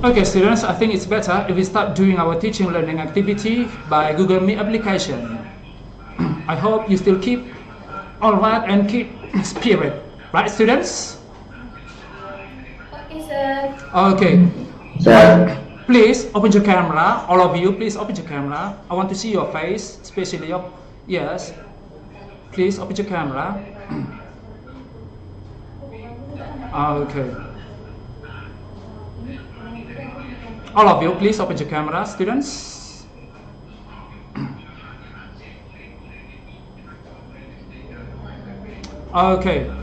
Okay, students, I think it's better if we start doing our teaching learning activity by Google Meet application. I hope you still keep all right and keep spirit, right, students? Okay, sir. Okay. Sir. Please open your camera, all of you. Please open your camera. I want to see your face, especially your yes. Please open your camera. Okay. All of you, please open your camera, students. Okay.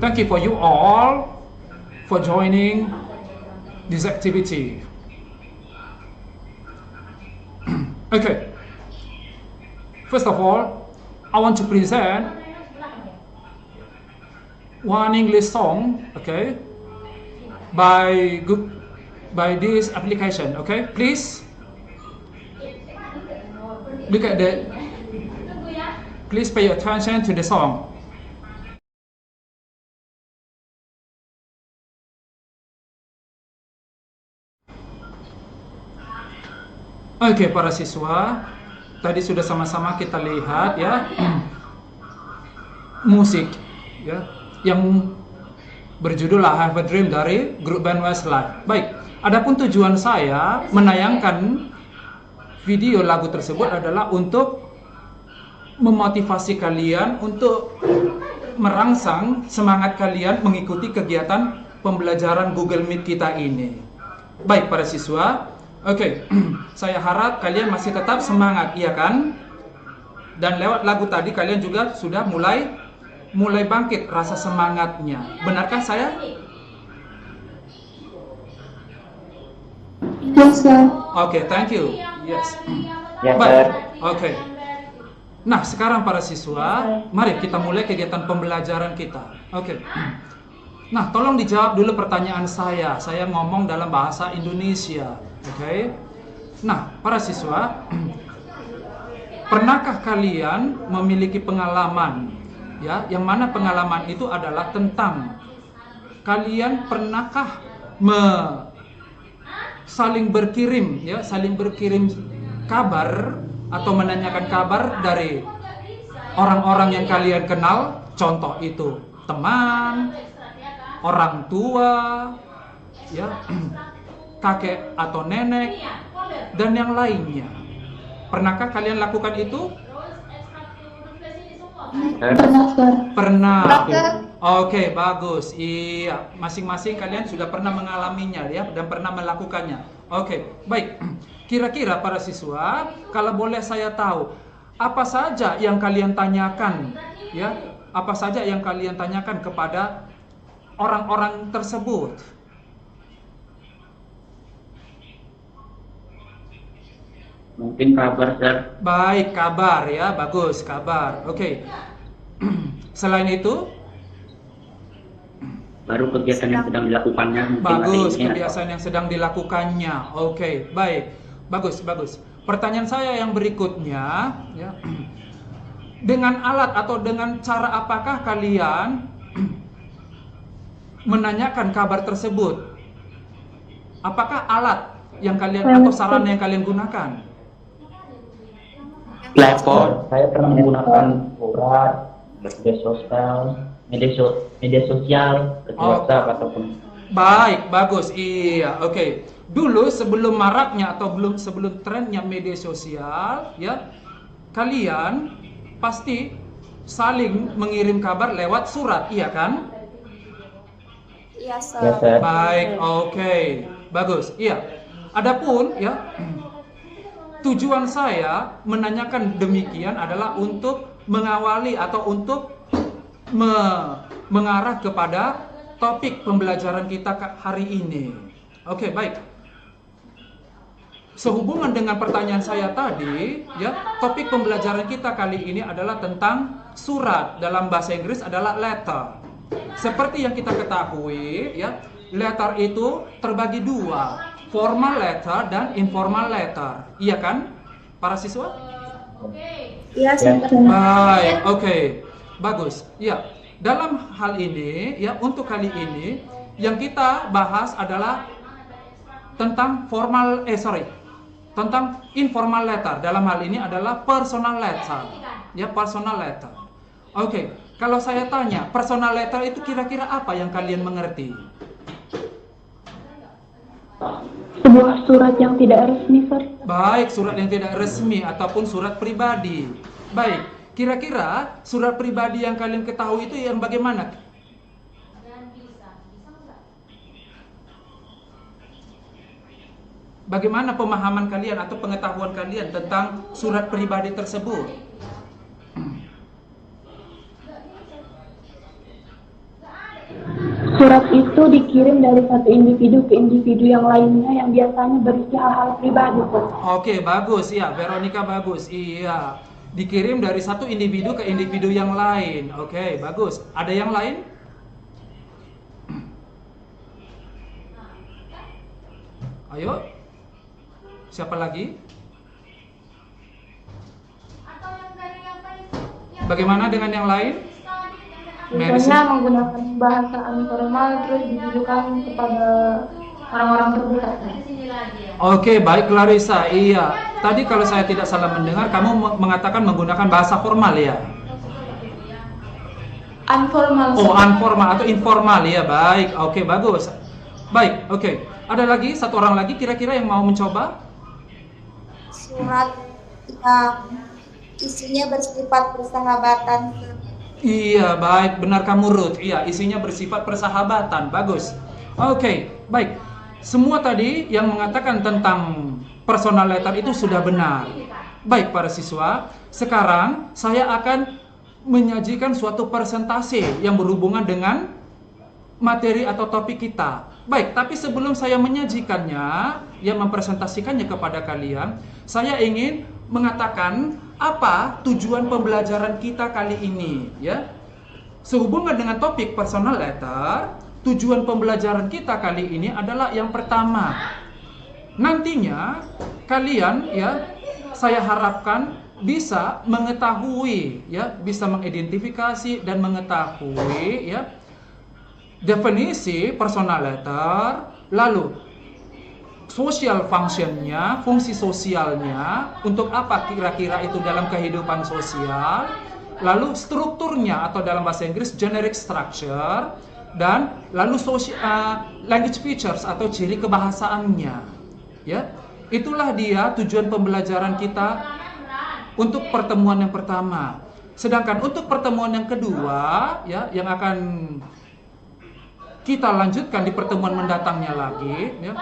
Thank you for you all for joining this activity. Okay. First of all, I want to present one English song, okay, by this application, okay? Please look at the. Please pay attention to the song. Oke, para siswa, tadi sudah sama-sama kita lihat ya musik ya yang berjudul I Have a Dream dari grup band Westlife. Baik, adapun tujuan saya menayangkan video lagu tersebut adalah untuk memotivasi kalian untuk merangsang semangat kalian mengikuti kegiatan pembelajaran Google Meet kita ini. Baik, para siswa, oke, saya harap kalian masih tetap semangat, iya kan? Dan lewat lagu tadi kalian juga sudah mulai bangkit rasa semangatnya. Benarkah saya? Yes, sir. Oke, thank you. Yes. Yes, Baik. sir. Oke. Nah, sekarang para siswa, mari kita mulai kegiatan pembelajaran kita. Oke. Nah, tolong dijawab dulu pertanyaan saya. Saya ngomong dalam bahasa Indonesia. Oke. Nah, para siswa, pernahkah kalian memiliki pengalaman ya, yang mana pengalaman itu adalah tentang kalian pernahkah saling berkirim kabar atau menanyakan kabar dari orang-orang yang kalian kenal, contoh itu teman, orang tua, ya, kakek atau nenek, dan yang lainnya. Pernahkah kalian lakukan itu? Pernah, sir. Pernah. Pernah. Oke, bagus. Iya, masing-masing kalian sudah pernah mengalaminya ya dan pernah melakukannya. Oke, baik. Kira-kira para siswa, kalau boleh saya tahu, apa saja yang kalian tanyakan ya? Apa saja yang kalian tanyakan kepada orang-orang tersebut? Mungkin kabar, sir. Baik, kabar ya, bagus, kabar. Oke. Selain itu, Baru kegiatan yang sedang dilakukannya. Mungkin bagus, ada ini kebiasaan yang sedang dilakukannya. Oke, baik, bagus, bagus. Pertanyaan saya yang berikutnya, ya, dengan alat atau dengan cara apakah kalian menanyakan kabar tersebut? Apakah alat yang kalian atau sarana yang kalian gunakan? Telepon. Saya pernah menggunakan surat, media sosial, WhatsApp ataupun. Baik, bagus. Iya, oke. Dulu sebelum maraknya atau sebelum trennya media sosial, ya, kalian pasti saling mengirim kabar lewat surat, iya kan? Iya, sir. Ya, sir. Baik, oke. Bagus. Iya. Adapun ya, tujuan saya menanyakan demikian adalah untuk mengawali atau untuk mengarah kepada topik pembelajaran kita hari ini. Oke, baik. Sehubungan dengan pertanyaan saya tadi, ya, topik pembelajaran kita kali ini adalah tentang surat. Dalam bahasa Inggris adalah letter. Seperti yang kita ketahui, ya, letter itu terbagi dua, formal letter dan informal letter. Iya kan, para siswa? Iya, sir. Baik, oke. Bagus. Ya, dalam hal ini, ya, untuk kali ini yang kita bahas adalah tentang tentang informal letter. Dalam hal ini adalah personal letter. Ya, personal letter. Oke, kalau saya tanya, personal letter itu kira-kira apa yang kalian mengerti? Sebuah surat yang tidak resmi, Sir. Baik, surat yang tidak resmi ataupun surat pribadi. Baik, kira-kira surat pribadi yang kalian ketahui itu yang bagaimana? Bagaimana pemahaman kalian atau pengetahuan kalian tentang surat pribadi tersebut? Surat itu dikirim dari satu individu ke individu yang lainnya yang biasanya berisi hal-hal pribadi, Sir. Oke, bagus ya, Veronica bagus. Iya, dikirim dari satu individu ke individu yang lain. Oke, bagus. Ada yang lain? Ayo. Siapa lagi? Bagaimana dengan yang lain? Biasanya menggunakan bahasa informal terus ditujukan kepada orang-orang terdekat. Oke, baik Clarissa. Iya. Tadi kalau saya tidak salah mendengar, kamu mengatakan menggunakan bahasa formal ya? Informal. Oh, informal atau informal ya. Baik. Oke, bagus. Baik. Oke. Ada lagi satu orang lagi kira-kira yang mau mencoba? Surat yang isinya bersifat persahabatan. Iya, baik, benar kamu Ruth. Iya, isinya bersifat persahabatan. Bagus. Oke, baik. Semua tadi yang mengatakan tentang personal letter itu sudah benar. Baik para siswa, sekarang saya akan menyajikan suatu presentasi yang berhubungan dengan materi atau topik kita. Baik, tapi sebelum saya menyajikannya, yang mempresentasikannya kepada kalian, saya ingin mengatakan apa tujuan pembelajaran kita kali ini, ya. Sehubungan dengan topik personal letter, tujuan pembelajaran kita kali ini adalah yang pertama. Nantinya kalian ya, saya harapkan bisa mengetahui ya, bisa mengidentifikasi dan mengetahui ya definisi personal letter, lalu social functionnya, fungsi sosialnya, untuk apa kira-kira itu dalam kehidupan sosial, lalu strukturnya atau dalam bahasa Inggris generic structure, dan lalu language features atau ciri kebahasaannya. Ya, itulah dia tujuan pembelajaran kita untuk pertemuan yang pertama. Sedangkan untuk pertemuan yang kedua, ya, yang akan kita lanjutkan di pertemuan mendatangnya lagi, ya.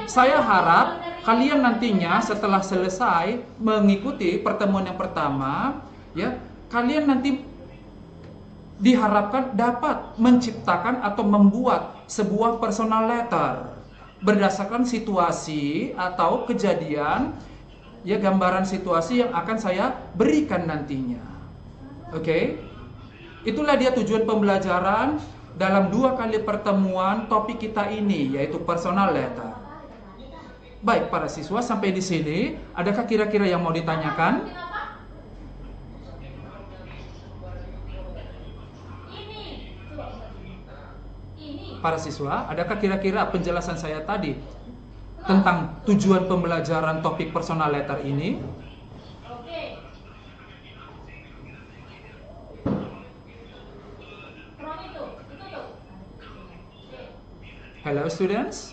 Saya harap kalian nantinya setelah selesai mengikuti pertemuan yang pertama, ya, kalian nanti diharapkan dapat menciptakan atau membuat sebuah personal letter berdasarkan situasi atau kejadian, ya, gambaran situasi yang akan saya berikan nantinya. Oke? Itulah dia tujuan pembelajaran dalam 2 kali pertemuan topik kita ini, yaitu personal letter. Baik para siswa, sampai di sini adakah kira-kira yang mau ditanyakan? Para siswa, adakah kira-kira penjelasan saya tadi tentang tujuan pembelajaran topik personal letter ini? Hello students,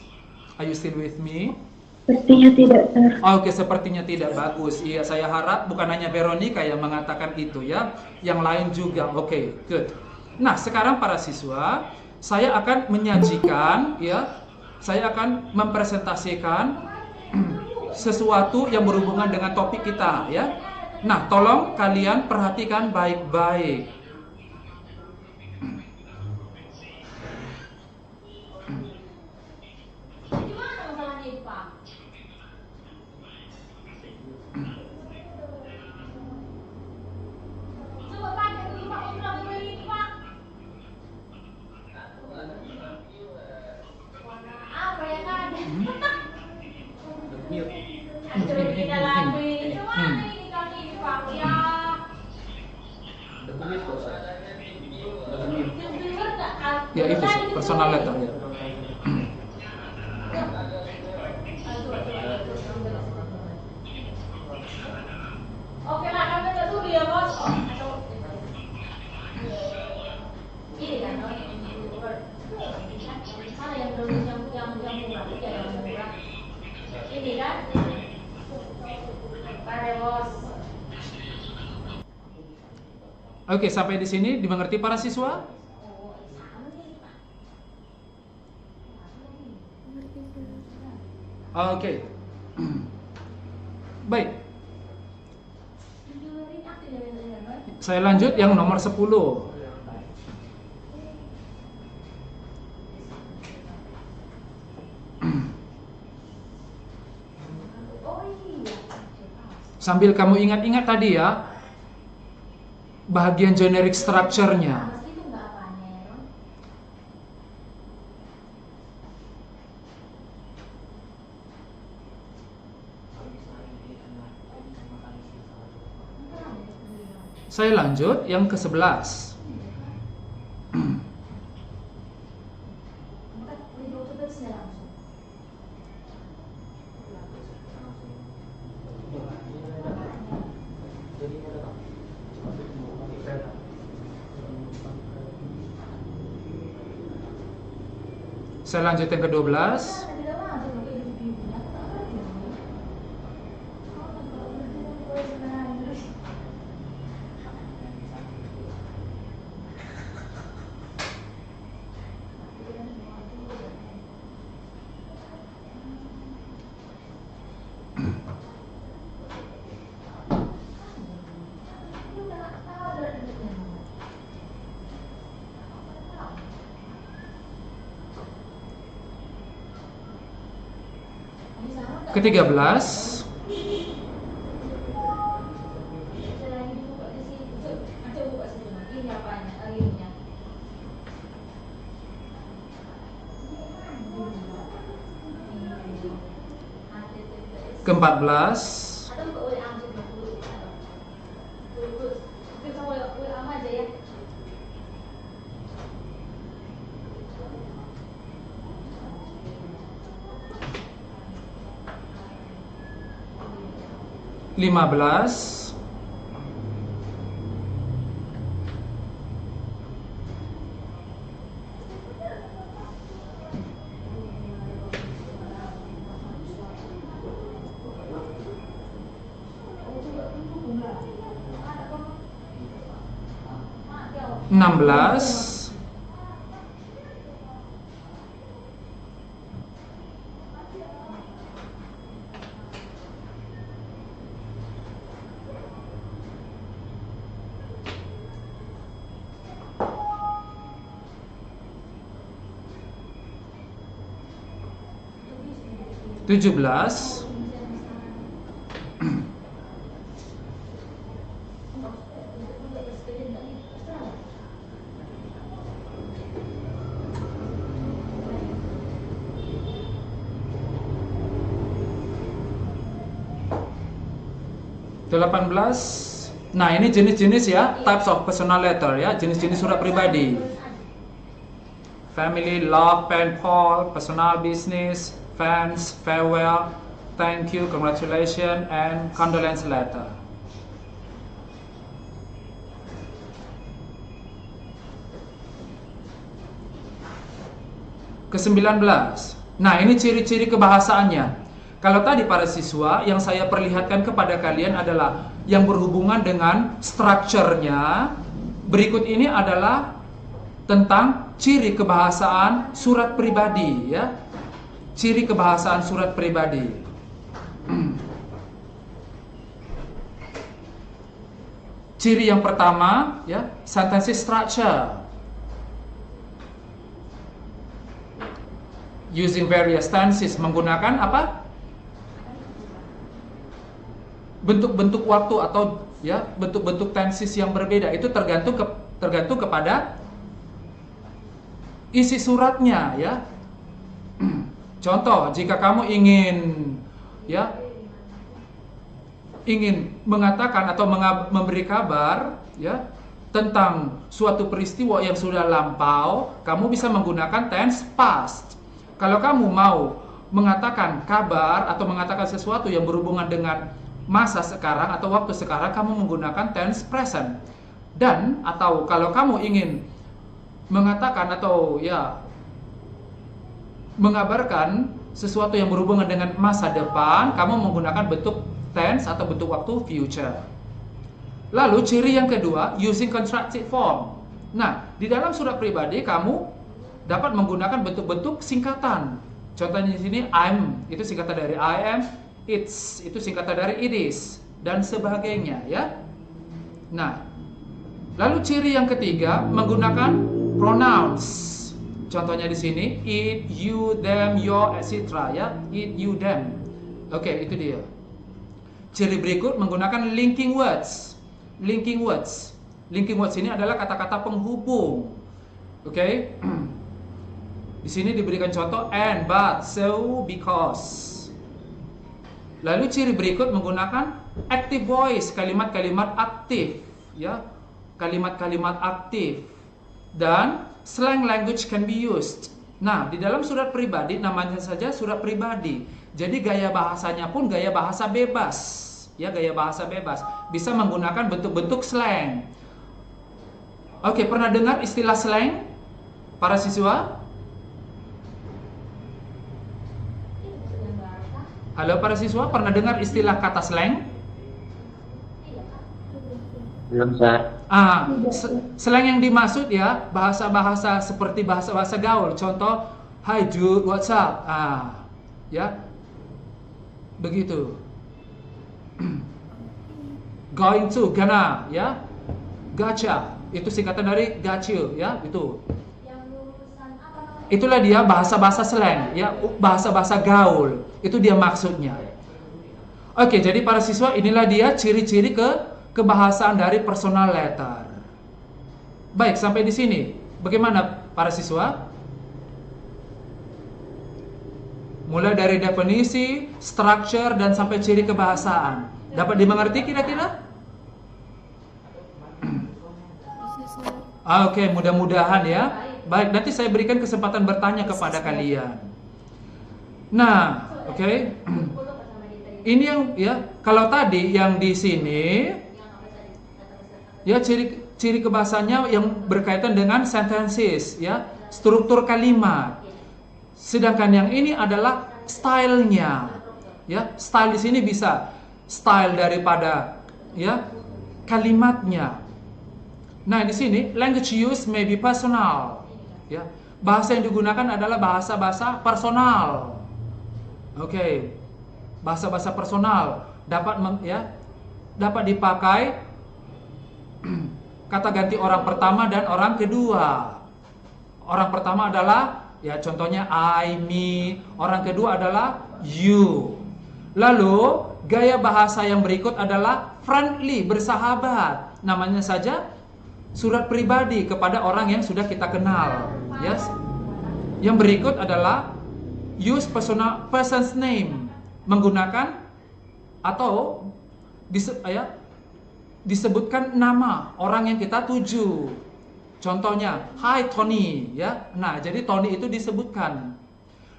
are you still with me? Sepertinya tidak, Sir. Oke, sepertinya tidak. Bagus. Iya, saya harap bukan hanya Veronica yang mengatakan itu ya, yang lain juga. Oke, good. Nah, sekarang para siswa, saya akan menyajikan ya, saya akan mempresentasikan sesuatu yang berhubungan dengan topik kita ya. Nah, tolong kalian perhatikan baik-baik. Ya itu personal letter ya. Oke, sampai di sini dimengerti para siswa? Oke. Baik. Saya lanjut yang nomor 10. Sambil kamu ingat-ingat tadi ya, bahagian generic structure-nya. Saya lanjut yang ke-11. Saya lanjut yang ke-12. Ke-13. Ke-14. Ke-15. Ke-16. 17. 18. Nah, ini jenis-jenis ya, types of personal letter ya, jenis-jenis surat pribadi. Family, love, pen pal, personal business, fans, farewell, thank you, congratulations, and condolence letter. Ke-19. Nah, ini ciri-ciri kebahasaannya. Kalau tadi para siswa yang saya perlihatkan kepada kalian adalah yang berhubungan dengan strukturnya, berikut ini adalah tentang ciri kebahasaan surat pribadi ya. Ciri kebahasaan surat pribadi. Ciri yang pertama ya, sentence structure. Using various tenses, menggunakan apa? Bentuk-bentuk waktu atau ya bentuk-bentuk tenses yang berbeda. Itu tergantung kepada isi suratnya ya. Contoh, jika kamu ingin mengatakan atau memberi kabar ya tentang suatu peristiwa yang sudah lampau, kamu bisa menggunakan tense past. Kalau kamu mau mengatakan kabar atau mengatakan sesuatu yang berhubungan dengan masa sekarang atau waktu sekarang, kamu menggunakan tense present. Dan atau kalau kamu ingin mengatakan atau ya mengabarkan sesuatu yang berhubungan dengan masa depan, kamu menggunakan bentuk tense atau bentuk waktu future. Lalu ciri yang kedua, using contracted form. Nah, di dalam surat pribadi kamu dapat menggunakan bentuk-bentuk singkatan. Contohnya di sini I'm itu singkatan dari I am, it's itu singkatan dari it is dan sebagainya ya. Nah, lalu ciri yang ketiga menggunakan pronouns. Contohnya di sini it, you, them, your, etc. ya. It, you, them. Oke, itu dia. Ciri berikut menggunakan linking words. Linking words. Linking words ini adalah kata-kata penghubung. Oke. Di sini diberikan contoh and, but, so, because. Lalu ciri berikut menggunakan active voice, kalimat-kalimat aktif, ya. Kalimat-kalimat aktif. Dan slang language can be used. Nah, di dalam surat pribadi namanya saja surat pribadi. Jadi gaya bahasanya pun gaya bahasa bebas. Ya, gaya bahasa bebas. Bisa menggunakan bentuk-bentuk slang. Oke, pernah dengar istilah slang? Para siswa? Halo para siswa, pernah dengar istilah kata slang? Belum, Sir. Slang yang dimaksud ya bahasa-bahasa seperti bahasa-bahasa gaul. Contoh, hi dude, what's up? Ya, begitu. Going to, gonna, ya, gotcha, itu singkatan dari gotcha, ya, itu. Itulah dia bahasa-bahasa slang, ya, bahasa-bahasa gaul. Itu dia maksudnya. Oke, jadi para siswa inilah dia ciri-ciri kebahasaan dari personal letter. Baik, sampai di sini. Bagaimana para siswa? Mulai dari definisi, structure, dan sampai ciri kebahasaan. Dapat dimengerti kira-kira? Oke, mudah-mudahan ya. Baik, nanti saya berikan kesempatan bertanya kepada kalian. Nah, oke. Ini yang ya, kalau tadi yang di sini ya ciri kebahasanya yang berkaitan dengan sentences ya, struktur kalimat. Sedangkan yang ini adalah stylenya. Ya, style di sini bisa style daripada ya kalimatnya. Nah, di sini language use may be personal. Ya, bahasa yang digunakan adalah bahasa-bahasa personal. Oke. Bahasa-bahasa personal dapat dapat dipakai kata ganti orang pertama dan orang kedua. Orang pertama adalah ya contohnya I, me. Orang kedua adalah you. Lalu gaya bahasa yang berikut adalah friendly, bersahabat. Namanya saja surat pribadi kepada orang yang sudah kita kenal. Yes. Yang berikut adalah use person's name, menggunakan atau disebutkan nama orang yang kita tuju. Contohnya, hi Tony, ya. Nah, jadi Tony itu disebutkan.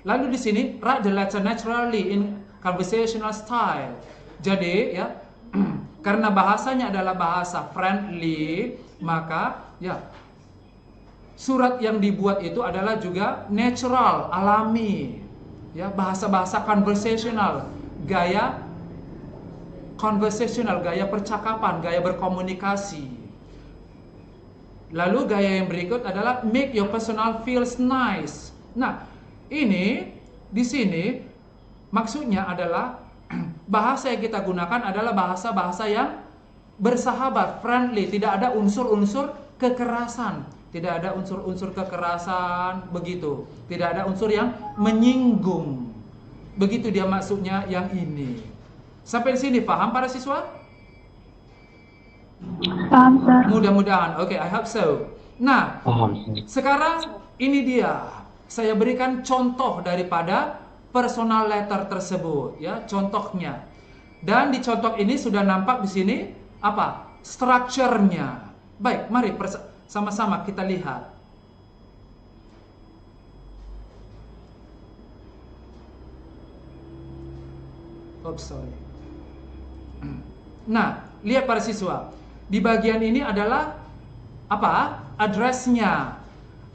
Lalu di sini write the letter naturally in conversational style. Jadi, ya, karena bahasanya adalah bahasa friendly, maka ya surat yang dibuat itu adalah juga natural, alami. Ya, bahasa-bahasa conversational, gaya conversational, gaya percakapan, gaya berkomunikasi. Lalu gaya yang berikut adalah make your personal feels nice. Nah, ini di sini maksudnya adalah bahasa yang kita gunakan adalah bahasa-bahasa yang bersahabat, friendly, tidak ada unsur-unsur kekerasan. Tidak ada unsur-unsur kekerasan, begitu. Tidak ada unsur yang menyinggung. Begitu dia maksudnya yang ini. Sampai di sini paham para siswa? Paham, Sir. Mudah-mudahan. Oke, I hope so. Nah, sekarang ini dia. Saya berikan contoh daripada personal letter tersebut, ya, contohnya. Dan di contoh ini sudah nampak di sini apa? Strukturnya. Baik, mari sama-sama kita lihat. Oops, sorry. Nah, lihat para siswa. Di bagian ini adalah apa? Address-nya.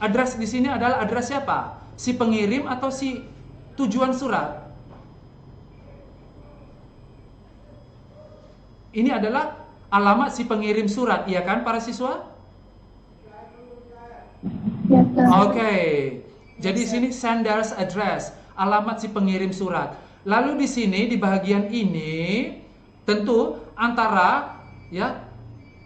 Address di sini adalah address siapa? Si pengirim atau si tujuan surat? Ini adalah alamat si pengirim surat, iya kan para siswa? Ya, Kak. Oke. Jadi sini sender's address, alamat si pengirim surat. Lalu di sini di bagian ini tentu antara ya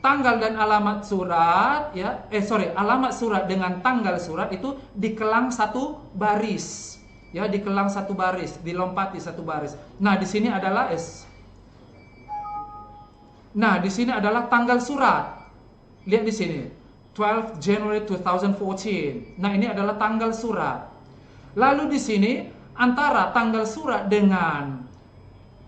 tanggal dan alamat surat ya alamat surat dengan tanggal surat itu dikelang satu baris. Ya, dikelang satu baris, dilompati satu baris. Nah, di sini adalah di sini adalah tanggal surat. Lihat di sini. 12 January 2014. Nah, ini adalah tanggal surat. Lalu di sini antara tanggal surat dengan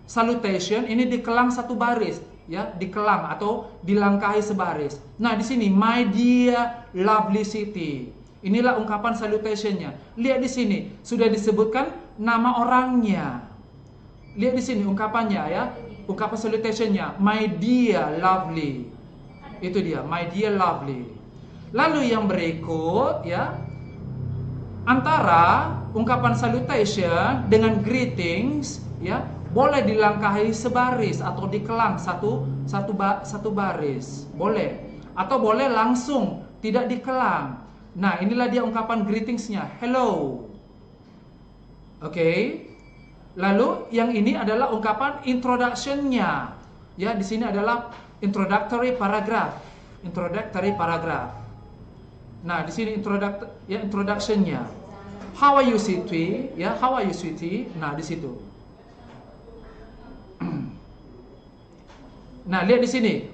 salutation ini dikelang satu baris, ya, dikelang atau dilangkahi sebaris. Nah, di sini my dear lovely city. Inilah ungkapan salutationnya. Lihat di sini sudah disebutkan nama orangnya. Lihat di sini ungkapannya ya. Ungkapan salutationnya my dear lovely. Itu dia, my dear lovely. Lalu yang berikut ya, antara ungkapan salutation dengan greetings ya boleh dilangkahi sebaris atau dikelang satu baris, boleh, atau boleh langsung tidak dikelang. Nah, inilah dia ungkapan greetingsnya, hello. Oke. Lalu yang ini adalah ungkapan introductionnya ya, di sini adalah introductory paragraph. Nah, di sini introductionnya. How are you, sweetie? Ya, how are you, sweetie? Nah, di situ. Nah, lihat di sini.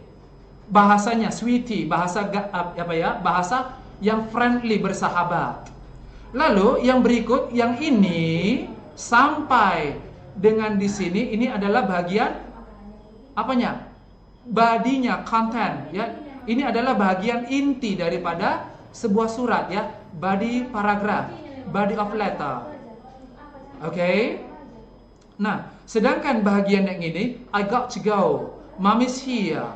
Bahasanya sweetie, bahasa bahasa yang friendly, bersahabat. Lalu yang berikut, yang ini sampai dengan di sini ini adalah bagian apanya? Bodinya, content ya. Ini adalah bagian inti daripada sebuah surat ya, body paragraph, body of letter. Oke. Nah, sedangkan bagian yang ini, I got to go, mommy's here,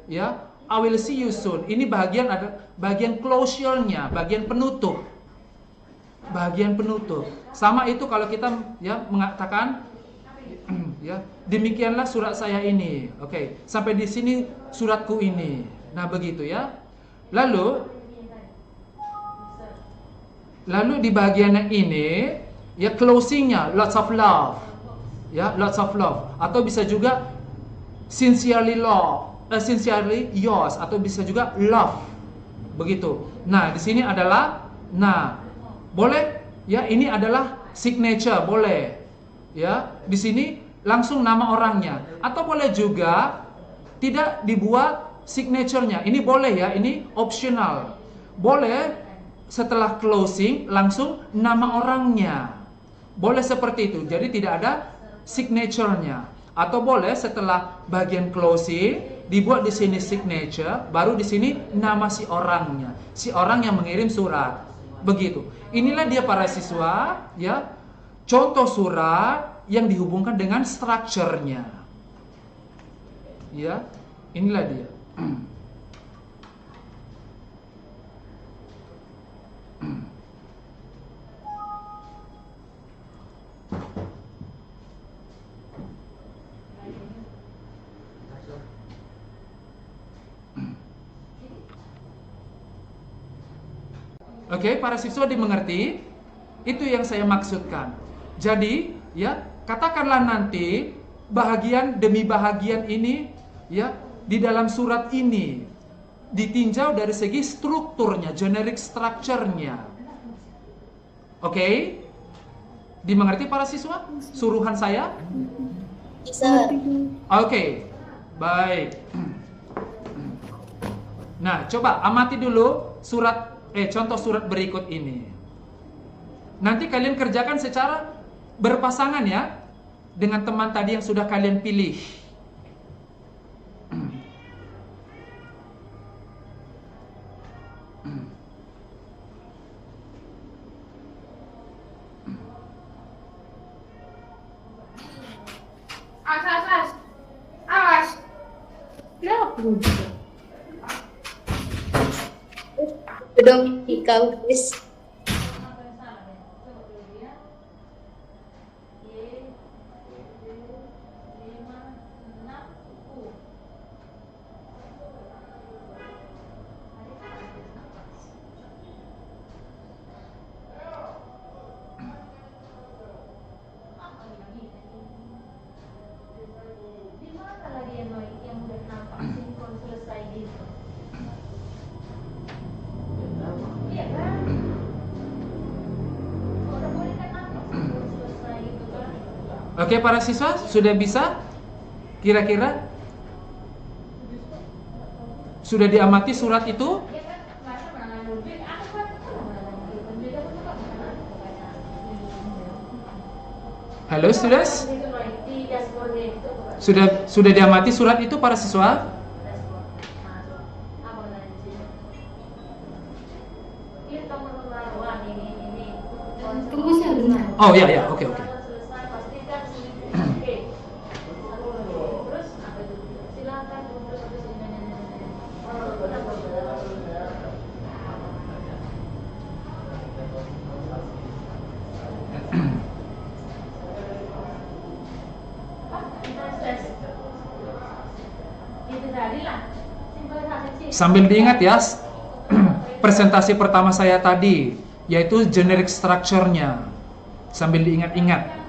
ya, I will see you soon. Ini bagian closure-nya, bagian penutup. Sama itu kalau kita ya mengatakan ya, demikianlah surat saya ini. Oke, sampai di sini suratku ini. Nah, begitu ya. Lalu di bagian yang ini ya closingnya lots of love ya, lots of love, atau bisa juga sincerely yours, atau bisa juga love, begitu. Nah, di sini adalah boleh ya, ini adalah signature, boleh ya, di sini langsung nama orangnya, atau boleh juga tidak dibuat signaturenya, ini boleh ya, ini optional, boleh setelah closing langsung nama orangnya, boleh seperti itu, jadi tidak ada signaturenya. Atau boleh setelah bagian closing dibuat di sini signature, baru di sini nama si orangnya, si orang yang mengirim surat, begitu. Inilah dia para siswa ya, contoh surat yang dihubungkan dengan strukturnya ya, inilah dia. Oke, para siswa dimengerti? Itu yang saya maksudkan. Jadi, ya, katakanlah nanti bahagian demi bahagian ini ya di dalam surat ini ditinjau dari segi strukturnya, generic structure-nya. Oke? Dimengerti para siswa? Suruhan saya? Bisa. Oke. Baik. Nah, coba amati dulu contoh surat berikut ini. Nanti kalian kerjakan secara berpasangan ya, dengan teman tadi yang sudah kalian pilih. Awas. Dong kau guys. Oke, para siswa sudah bisa? Kira-kira sudah diamati surat itu? Halo students? Sudah diamati surat itu para siswa? Tunggu sebentar. Oh ya ya, oke oke. Sambil diingat ya, presentasi pertama saya tadi, yaitu generic structure-nya. Sambil diingat-ingat.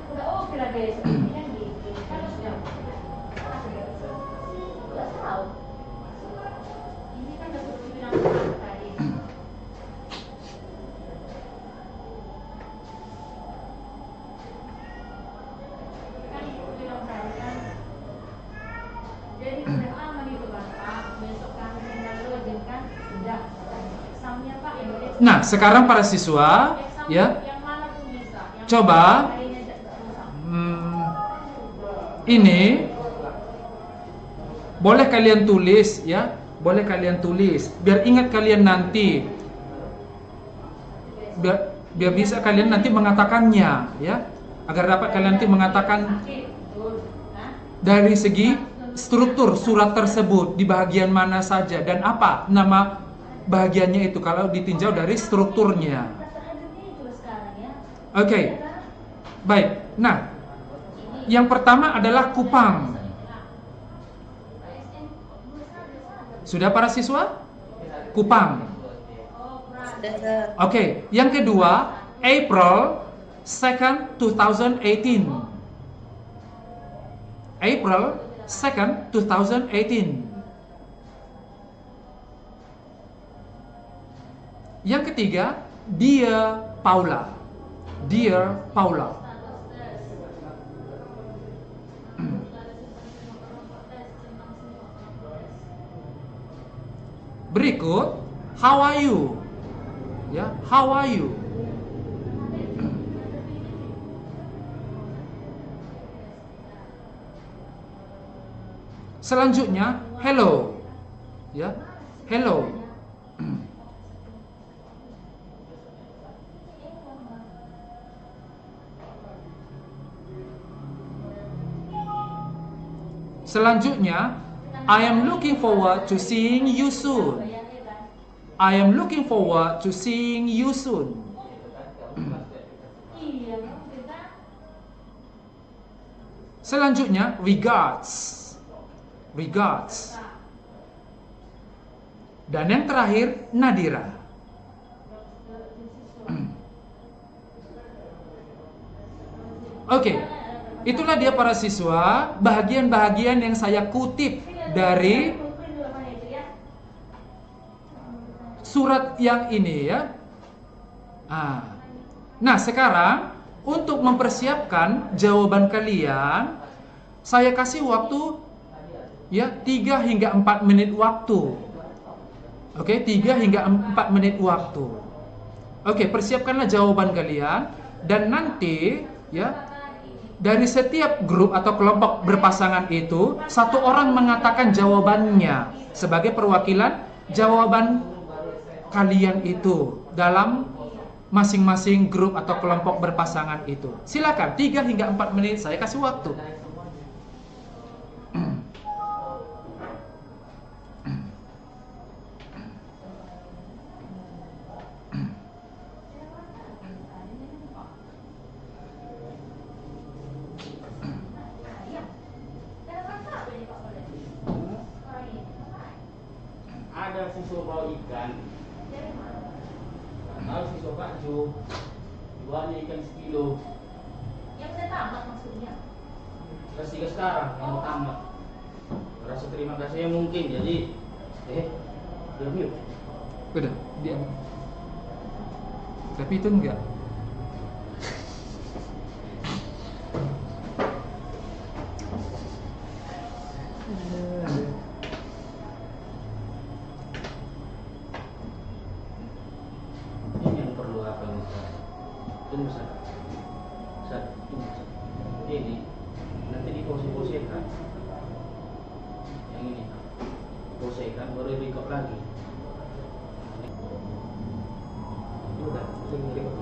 Nah, sekarang para siswa, ya, coba ini boleh kalian tulis, ya, boleh kalian tulis, biar ingat kalian nanti, biar bisa kalian nanti mengatakannya, ya, agar dapat kalian nanti mengatakan dari segi struktur surat tersebut di bagian mana saja dan apa nama bagiannya itu kalau ditinjau dari strukturnya. Oke. Baik. Nah, yang pertama adalah Kupang. Sudah para siswa? Kupang. Sudah. Oke, yang kedua April 2nd 2018. April 2nd 2018. Yang ketiga, Dear Paula. Dear Paula. Berikut, how are you? Ya, how are you? Selanjutnya, hello. Ya, hello. Selanjutnya, I am looking forward to seeing you soon. I am looking forward to seeing you soon. Selanjutnya, regards. Regards. Dan yang terakhir, Nadira. Oke. Itulah dia para siswa, bahagian-bahagian yang saya kutip dari surat yang ini ya. Nah, sekarang untuk mempersiapkan jawaban kalian, saya kasih waktu ya 3 hingga 4 menit waktu. Oke, 3 hingga 4 menit waktu. Oke, persiapkanlah jawaban kalian dan nanti ya dari setiap grup atau kelompok berpasangan itu, satu orang mengatakan jawabannya sebagai perwakilan jawaban kalian itu dalam masing-masing grup atau kelompok berpasangan itu. Silakan, 3 hingga 4 menit saya kasih waktu. Ada siswa bawa ikan. Tahu siswa Pak Jo, jualnya ikan sekilo. Yang udah tamat maksudnya. Kelas 3 sekarang yang mau tamat. Rasa terima kasihnya mungkin jadi belum yuk. Udah, diam. Tapi itu enggak. Tunggu Ustaz. Ustaz, tunggu Ustaz. Ini nanti dipose-posekan. Yang ini posekan baru record lagi. Udah, record.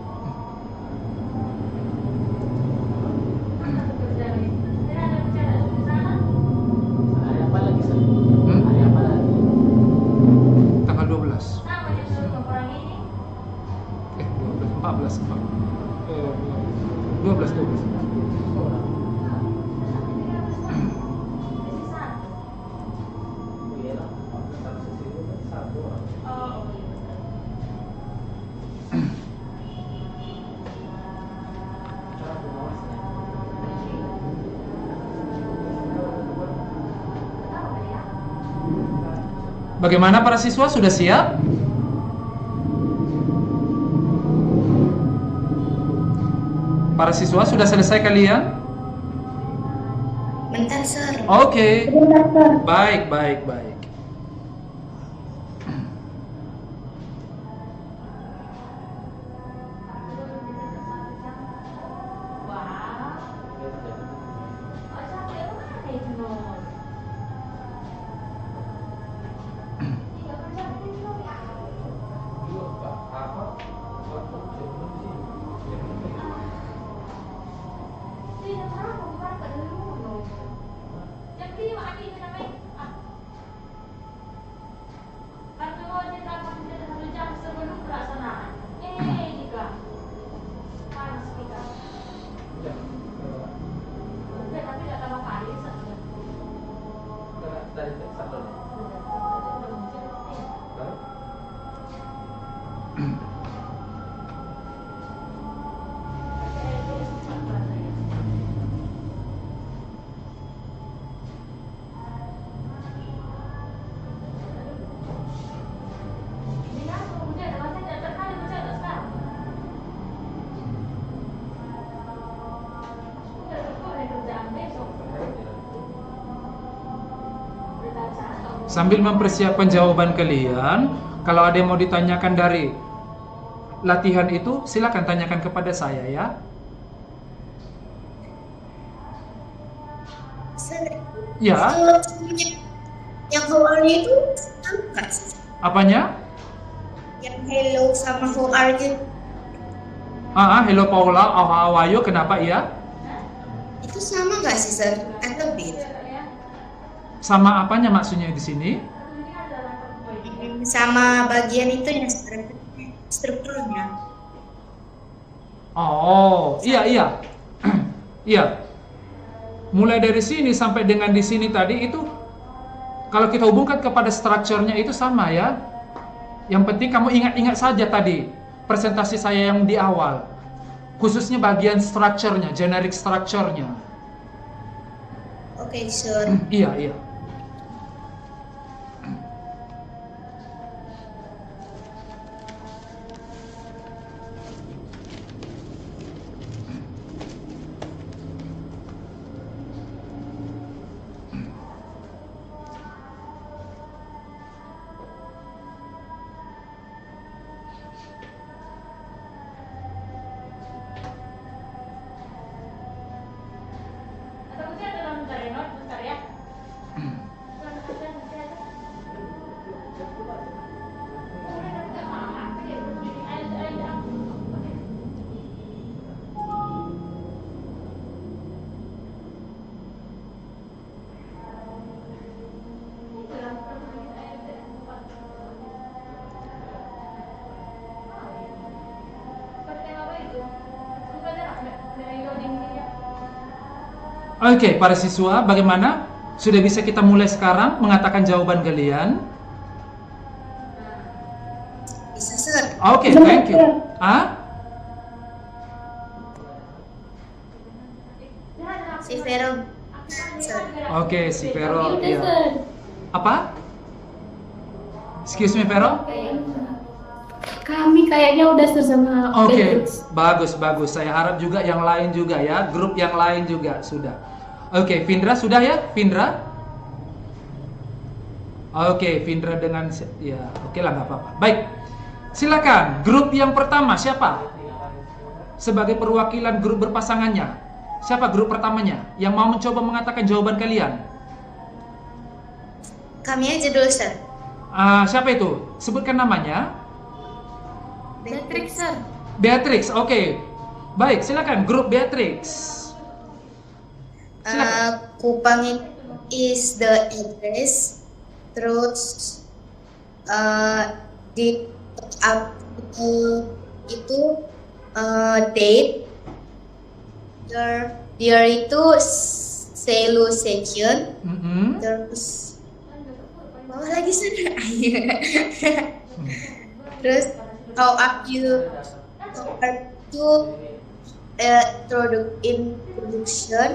Hari apa lagi Ustaz? Hari apa lagi? Tanggal 12. 12, 14, 12. Bagaimana para siswa, sudah siap? Para siswa sudah selesai kalian? Bentar, Sir. Oke. Sebentar, Sir. Baik, baik, baik. Sambil mempersiapkan jawaban kalian, kalau ada yang mau ditanyakan dari latihan itu, silakan tanyakan kepada saya ya. Ya. Yang awalnya itu sama nggak sih? Apanya? Yang hello sama how are you Hello Paula, how are you? Kenapa ya? itu sama nggak sih, Sir? Atau beda? Sama apanya maksudnya di sini? Sama bagian itu yang strukturnya. Oh, iya iya. Iya. Mulai dari sini sampai dengan di sini tadi itu kalau kita hubungkan kepada strukturnya itu sama ya. Yang penting kamu ingat-ingat saja tadi presentasi saya yang di awal. Khususnya bagian strukturnya, generic strukturnya. Oke, Sir. Iya, iya. Oke, para siswa, bagaimana? Sudah bisa kita mulai sekarang mengatakan jawaban kalian? Bisa, Sir. Oke, thank you. Si Vero. Sir. Oke, si Vero. Ya. Apa? Excuse me, Vero? Kami kayaknya udah sama. Oke, bagus, bagus. Saya harap juga yang lain juga ya, grup yang lain juga sudah. Oke, Vindra sudah ya, Vindra? Oke, Vindra dengan ya, oke lah, nggak apa-apa. Baik, silakan. Grup yang pertama siapa? sebagai perwakilan grup berpasangannya. Siapa grup pertamanya yang mau mencoba mengatakan jawaban kalian? Kami aja dulu, Sir. Siapa itu? Sebutkan namanya. Beatrix, Sir. Beatrix, oke. Baik, silakan grup Beatrix. Silakan. Kupang is the address. Terus di itu date. Year itu salutation. Terus apa lagi sih? Terus how are you introduction.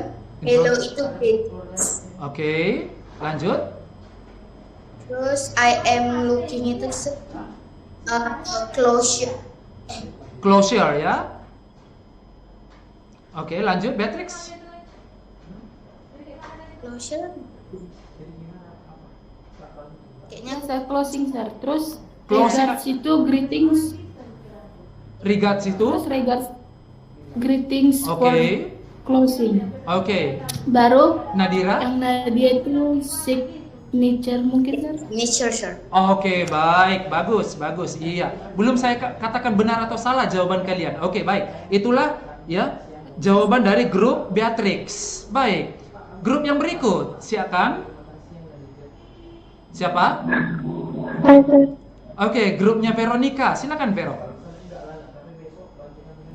Hello itu greetings. Oke, lanjut. Terus I am looking itu closure. Closure ya. Oke, lanjut Beatrix. Closure. Kayaknya Sir, closing, Sir. Terus Closing. regards itu greetings. Regards itu. Terus regards greetings for Oke. closing. Oke. Baru Nadira. yang Nadia itu signature mungkin, Sir. nature, Sir. Oke, baik, bagus. Iya. Belum saya katakan benar atau salah jawaban kalian. Oke, baik. Itulah ya jawaban dari grup Beatrix. Baik. Grup yang berikut, silakan. Siapa? Hai, Sir. Oke, grupnya Veronica. Silakan Vero.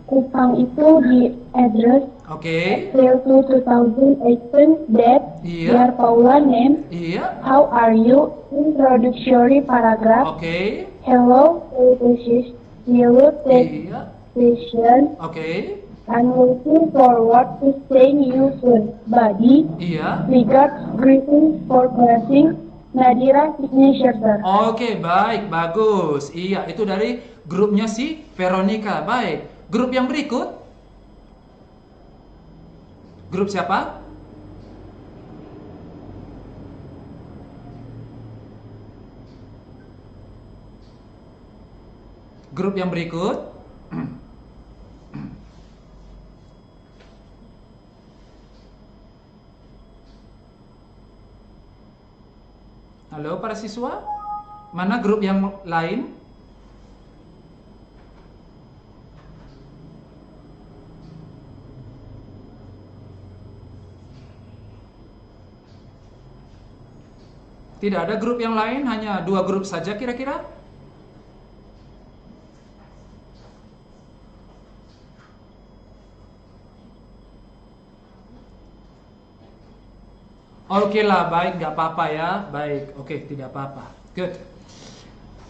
Kupang itu di address Oke. April 2018 that Iya. Dear Paula name. Iya. How are you? Introductory paragraph. Oke. Hello, this Iya. station. Oke. I'm looking forward to seeing you soon, buddy. Iya. Regards, greetings for blessing. Nadira signature, Sir. Oke, baik, bagus. Iya, itu dari grupnya si Veronica. Baik. Grup yang berikut. Grup siapa? Grup yang berikut. Halo para siswa, mana grup yang lain? Tidak ada grup yang lain, hanya 2 grup saja kira-kira? Oke lah, baik, nggak apa-apa ya. Baik, oke, tidak apa-apa. Good.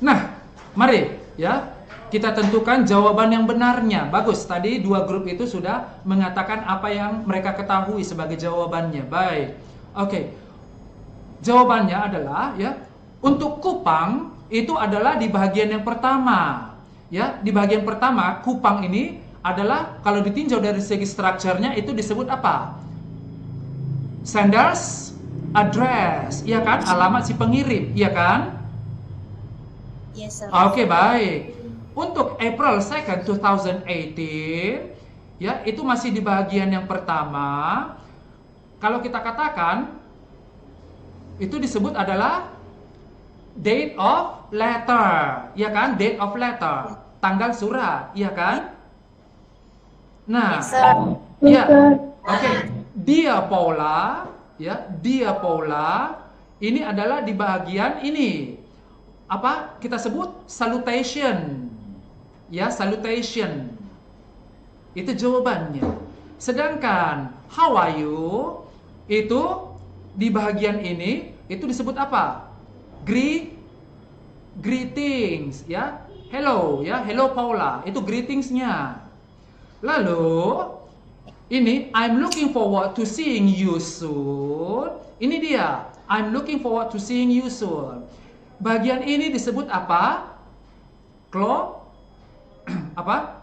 Nah, mari ya kita tentukan jawaban yang benarnya. Bagus, tadi 2 grup itu sudah mengatakan apa yang mereka ketahui sebagai jawabannya. Baik, oke. Jawabannya adalah ya untuk Kupang itu adalah di bagian yang pertama. Ya, di bagian pertama Kupang ini adalah kalau ditinjau dari segi strukturnya itu disebut apa? Sender's address, iya kan? Alamat si pengirim, iya kan? Yes, Sir. Oke, baik. Untuk April 2nd, 2018, ya itu masih di bagian yang pertama. Kalau kita katakan itu disebut adalah date of letter, iya kan? Date of letter, tanggal surat, iya kan? Nah, Yes, Sir. iya. Oke, Dia Paula, ya, Dia Paula, ini adalah di bagian ini. Apa kita sebut salutation, ya, salutation. Itu jawabannya. Sedangkan how are you itu di bagian ini itu disebut apa? Greetings, ya. Hello, ya, hello Paula. Itu greetingsnya. Lalu ini I'm looking forward to seeing you soon. Ini dia. I'm looking forward to seeing you soon. Bagian ini disebut apa? Apa?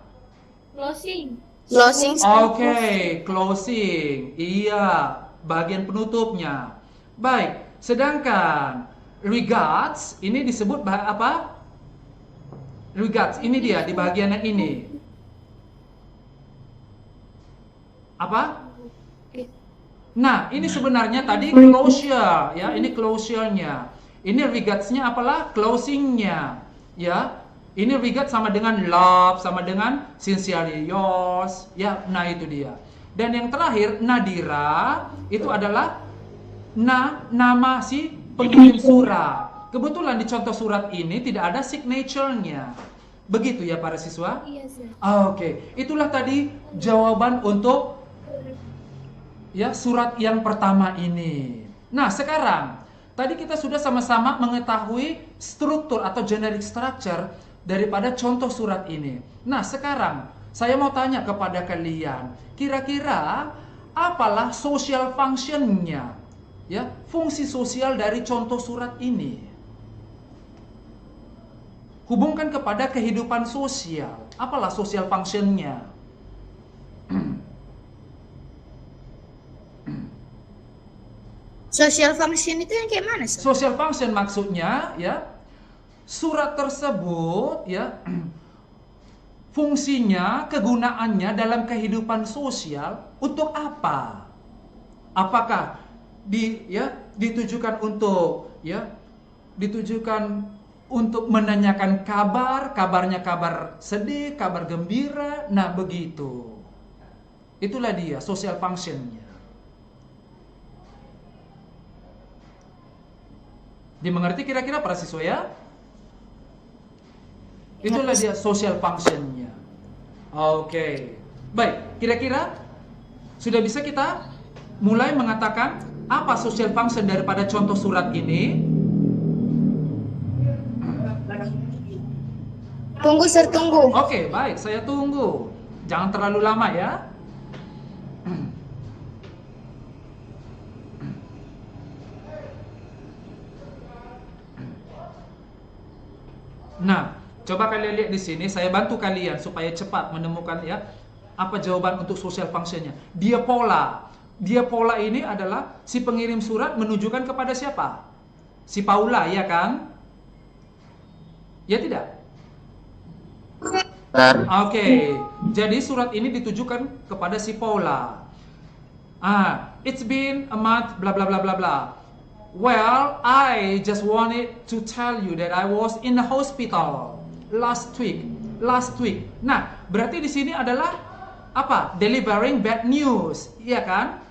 Closing. Closing. Oke, closing. Iya, bagian penutupnya. Baik. Sedangkan regards ini disebut apa? Regards ini dia di bagian yang ini. Apa? Eh, Nah, ini sebenarnya tadi closure, ya. Ini closure-nya. Ini regards-nya apalah? Closing-nya, ya. Ini regard sama dengan love, sama dengan sincerely yours, ya. Nah, itu dia. Dan yang terakhir, Nadira, itu adalah nama si pengirim surat. Kebetulan di contoh surat ini tidak ada signature-nya. Begitu ya para siswa? iya, sir. Oke, itulah tadi jawaban untuk ya surat yang pertama ini. Nah, sekarang tadi kita sudah sama-sama mengetahui struktur atau generic structure daripada contoh surat ini. Nah, sekarang saya mau tanya kepada kalian, kira-kira apalah social function-nya? Ya, fungsi sosial dari contoh surat ini. Hubungkan kepada kehidupan sosial. Apalah social function-nya? Social function itu yang kayak mana, Sir? Social function maksudnya ya surat tersebut ya fungsinya, kegunaannya dalam kehidupan sosial untuk apa? Apakah ditujukan untuk menanyakan kabarnya kabar sedih, kabar gembira. Nah, begitu. Itulah dia social function-nya. Dimengerti kira-kira para siswa ya? Itulah dia social function-nya. Oke. Baik, kira-kira sudah bisa kita mulai mengatakan apa social function daripada contoh surat ini? Tunggu, Sir, tunggu. Oke, baik, saya tunggu. Jangan terlalu lama ya. Nah, coba kalian lihat di sini, saya bantu kalian supaya cepat menemukan ya apa jawaban untuk social function-nya. Diapola. Diapola ini adalah si pengirim surat menunjukkan kepada siapa? Si Paula, ya kan? Ya tidak? Oke, jadi surat ini ditujukan kepada si Paula. It's been a month, bla bla bla bla bla. Well, I just wanted to tell you that I was in the hospital last week. Nah, berarti di sini adalah apa? Delivering bad news, iya kan?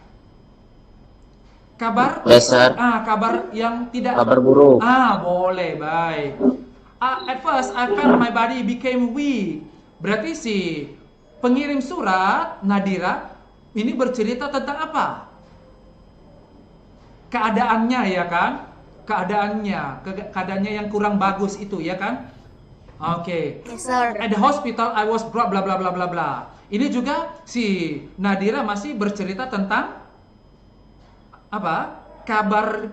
Kabar? Yes, sir. Kabar yang tidak. Kabar buruk. Boleh, baik. At first, I felt my body became weak. Berarti si pengirim surat Nadira ini bercerita tentang apa? Keadaannya, ya kan? Keadaannya yang kurang bagus itu, ya kan? Oke. Yes, sir. At the hospital I was bla bla bla bla bla bla. Ini juga si Nadira masih bercerita tentang apa? Kabar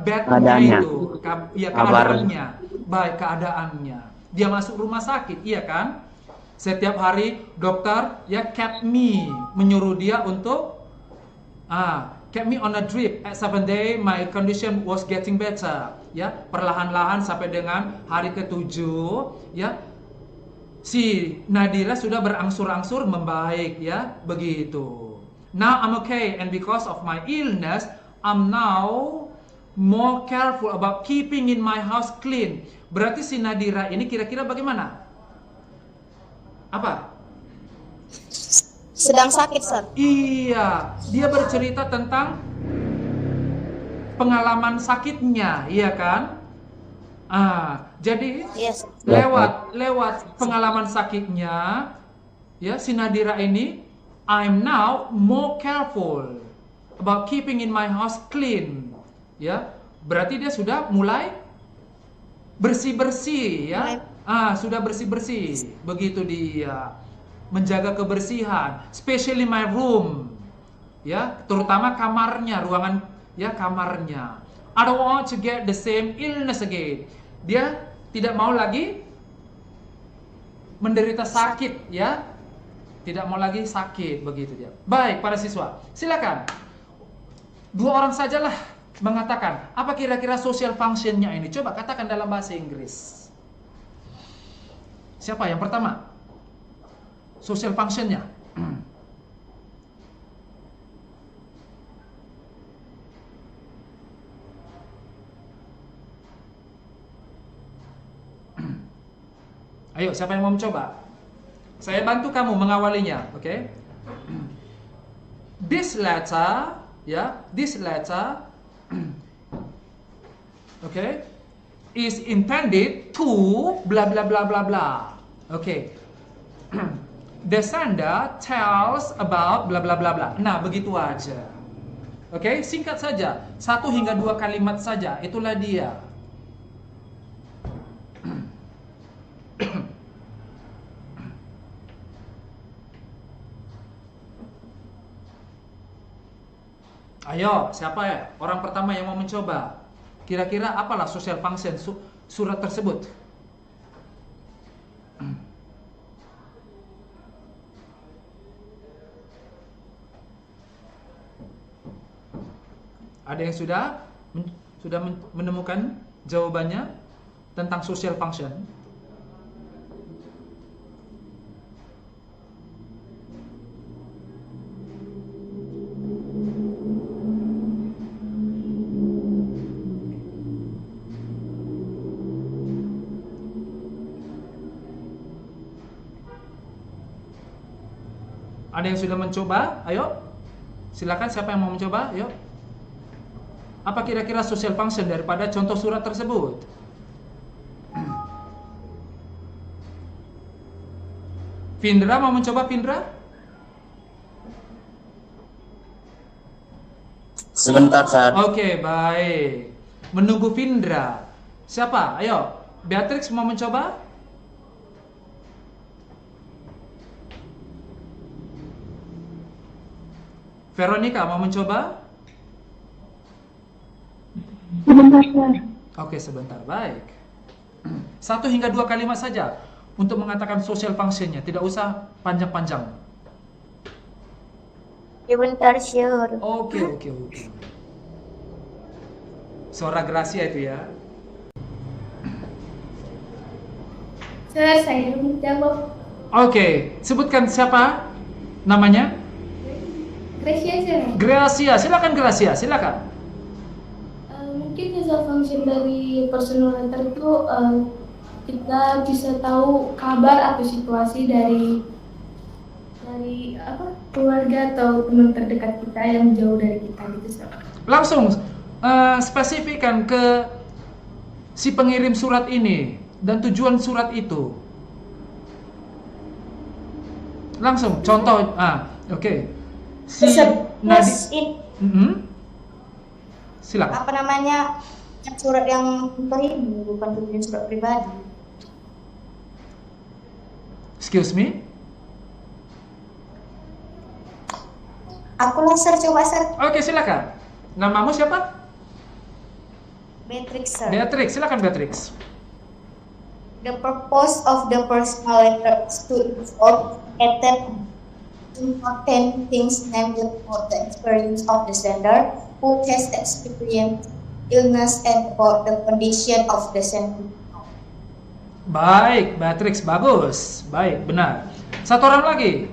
badnya Keadaannya. itu. Keadaannya. Baik, keadaannya. Dia masuk rumah sakit, iya kan? Setiap hari dokter kept me, menyuruh dia untuk kept me on a drip. At 7 day my condition was getting better. Ya, perlahan-lahan sampai dengan hari ke-7 ya. Si Nadira sudah berangsur-angsur membaik ya, begitu. Now I'm okay and because of my illness I'm now more careful about keeping in my house clean. Berarti si Nadira ini kira-kira bagaimana? Apa? Sedang sakit, Sir. Iya, dia bercerita tentang pengalaman sakitnya, iya kan? Jadi Yes. lewat pengalaman sakitnya, ya si Nadira ini, I'm now more careful about keeping in my house clean. Ya, berarti dia sudah mulai bersih-bersih ya. Sudah bersih-bersih. Begitu dia menjaga kebersihan, especially my room. Ya, terutama kamarnya, ruangan ya kamarnya. I don't want to get the same illness again. Dia tidak mau lagi menderita sakit ya. Tidak mau lagi sakit, begitu dia. Baik, para siswa, silakan. 2 orang sajalah mengatakan apa kira-kira social function-nya ini. Coba katakan dalam bahasa Inggris. Siapa yang pertama? Social function-nya. Ayo, siapa yang mau mencoba? Saya bantu kamu mengawalinya, oke? This letter, this letter, okay, is intended to blah blah blah blah blah. Okay. The sender tells about blah blah blah blah. Nah, begitu aja. Oke, singkat saja. 1 hingga 2 kalimat saja. Itulah dia. Ayo, siapa ya? Orang pertama yang mau mencoba. Kira-kira apalah social function surat tersebut? Ada yang sudah menemukan jawabannya tentang social function? Ada yang sudah mencoba? Ayo, silakan, siapa yang mau mencoba? Ayo. Apa kira-kira social function daripada contoh surat tersebut? Vindra mau mencoba, Vindra? Sebentar, Sar. Oke, baik. Menunggu Vindra. Siapa? Ayo, Beatrix mau mencoba? Veronica mau mencoba? Sebentar, Sir. Oke, sebentar. Baik. 1 hingga 2 kalimat saja untuk mengatakan social function-nya. Tidak usah panjang-panjang. Sebentar, Sir. Oke. Suara Gracia itu ya. Sir, saya belum jawab. Oke, sebutkan siapa namanya? Gracia, Sir. Gracia. Silakan Gracia, silakan. Mungkin social function dari personal letter itu kita bisa tahu kabar atau situasi dari keluarga atau teman terdekat kita yang jauh dari kita gitu, Sir. Langsung spesifikkan ke si pengirim surat ini dan tujuan surat itu. Langsung contoh. Oke. Si Nadi. Silakan. Apa namanya? Surat yang ini bukan tujuan surat pribadi. Excuse me. Aku lah, Sir, coba, Sir. Oke, silakan. Namamu siapa? Beatrix, Sir. Beatrix. Silakan Beatrix. The purpose of the personal letter is to inform important things, namely about the experience of the sender who has experienced illness and about the condition of the sender. Baik, Beatrix, bagus. Baik, benar. Satu orang lagi.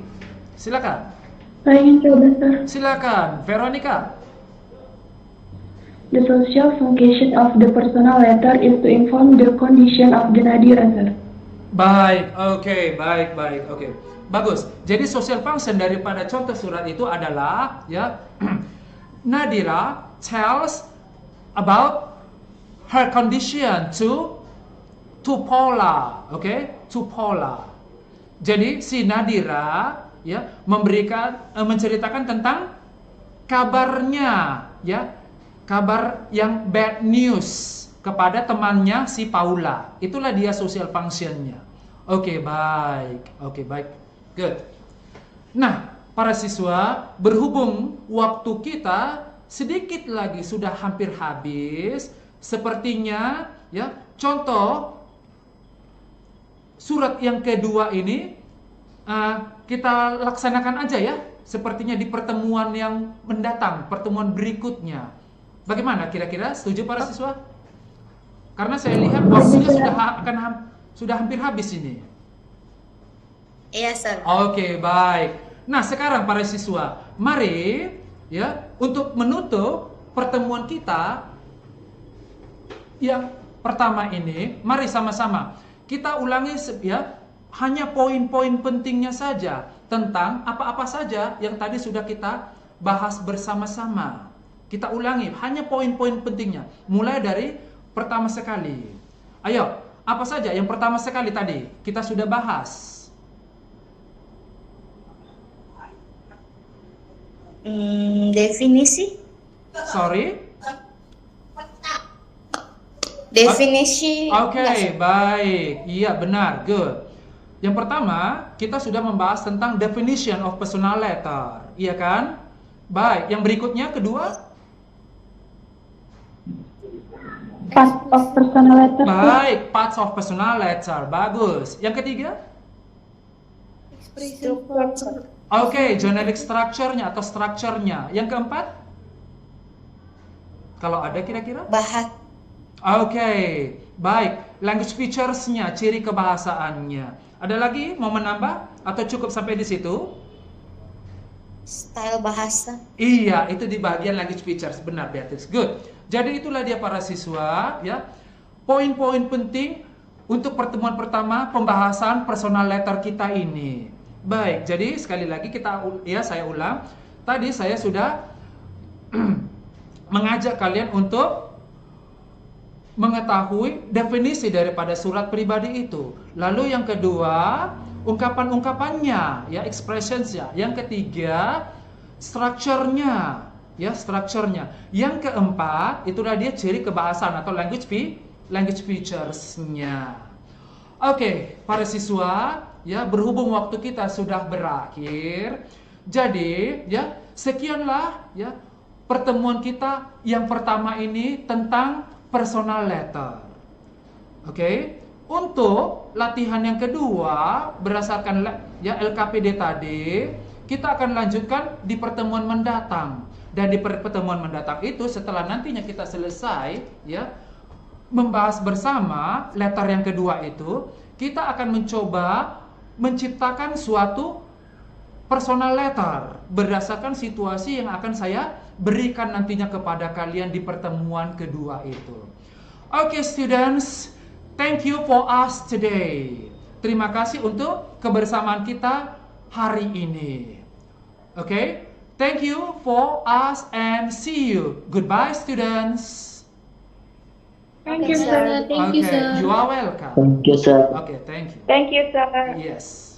Silakan. Saya ingin coba, Sir. Silakan, Veronica. The social function of the personal letter is to inform the condition of the Nadira, Sir. Baik, oke, oke. Bagus. Jadi social function daripada contoh surat itu adalah Nadira tells about her condition to Paula, to Paula. Jadi si Nadira menceritakan tentang kabarnya, kabar yang bad news kepada temannya si Paula. Itulah dia social function-nya. Oke, baik. Good. Nah, para siswa, berhubung waktu kita sedikit lagi sudah hampir habis, sepertinya contoh surat yang kedua ini kita laksanakan aja ya, sepertinya di pertemuan yang mendatang, pertemuan berikutnya. Bagaimana kira-kira? Setuju para siswa? Karena saya lihat waktunya sudah hampir habis ini. Iya, Sir. Oke, baik. Nah, sekarang para siswa, mari untuk menutup pertemuan kita yang pertama ini, mari sama-sama kita ulangi ya, hanya poin-poin pentingnya saja tentang apa-apa saja yang tadi sudah kita bahas bersama-sama. Kita ulangi hanya poin-poin pentingnya, mulai dari pertama sekali. Ayo, apa saja yang pertama sekali tadi kita sudah bahas? Definisi. Sorry? Definisi. Oke, baik. Iya, benar. Good. Yang pertama, kita sudah membahas tentang definition of personal letter. Iya kan? Baik. Yang berikutnya, kedua? Part of personal letter. Baik, parts of personal letter. Bagus. Yang ketiga? Struktur. Oke, generic structure-nya atau structure-nya. Yang keempat? Kalau ada kira-kira? Bahas. Oke, baik. Language features-nya, ciri kebahasaannya. Ada lagi mau menambah atau cukup sampai di situ? Style bahasa. Iya, itu di bagian language features. Benar, Beatrice. Good. Jadi itulah dia para siswa, ya. Poin-poin penting untuk pertemuan pertama pembahasan personal letter kita ini. Baik, jadi sekali lagi saya ulang. Tadi saya sudah mengajak kalian untuk mengetahui definisi daripada surat pribadi itu. Lalu yang kedua, ungkapan-ungkapannya, ya, expressions-nya. Yang ketiga, structure-nya, ya, structure-nya. Yang keempat, itulah dia ciri kebahasaan atau language features-nya. Oke, para siswa, ya, berhubung waktu kita sudah berakhir, jadi ya sekianlah ya pertemuan kita yang pertama ini tentang personal letter. Oke, untuk latihan yang kedua berdasarkan ya LKPD tadi, kita akan lanjutkan di pertemuan mendatang. Dan di pertemuan mendatang itu setelah nantinya kita selesai ya membahas bersama letter yang kedua itu, kita akan mencoba menciptakan suatu personal letter berdasarkan situasi yang akan saya berikan nantinya kepada kalian di pertemuan kedua itu. Oke, students, thank you for us today. Terima kasih untuk kebersamaan kita hari ini. Oke, thank you for us and see you. Goodbye, students. Thank you, sir. Thank you, Okay, sir. you are welcome. Thank you, sir. Okay, thank you. Thank you, sir. Yes.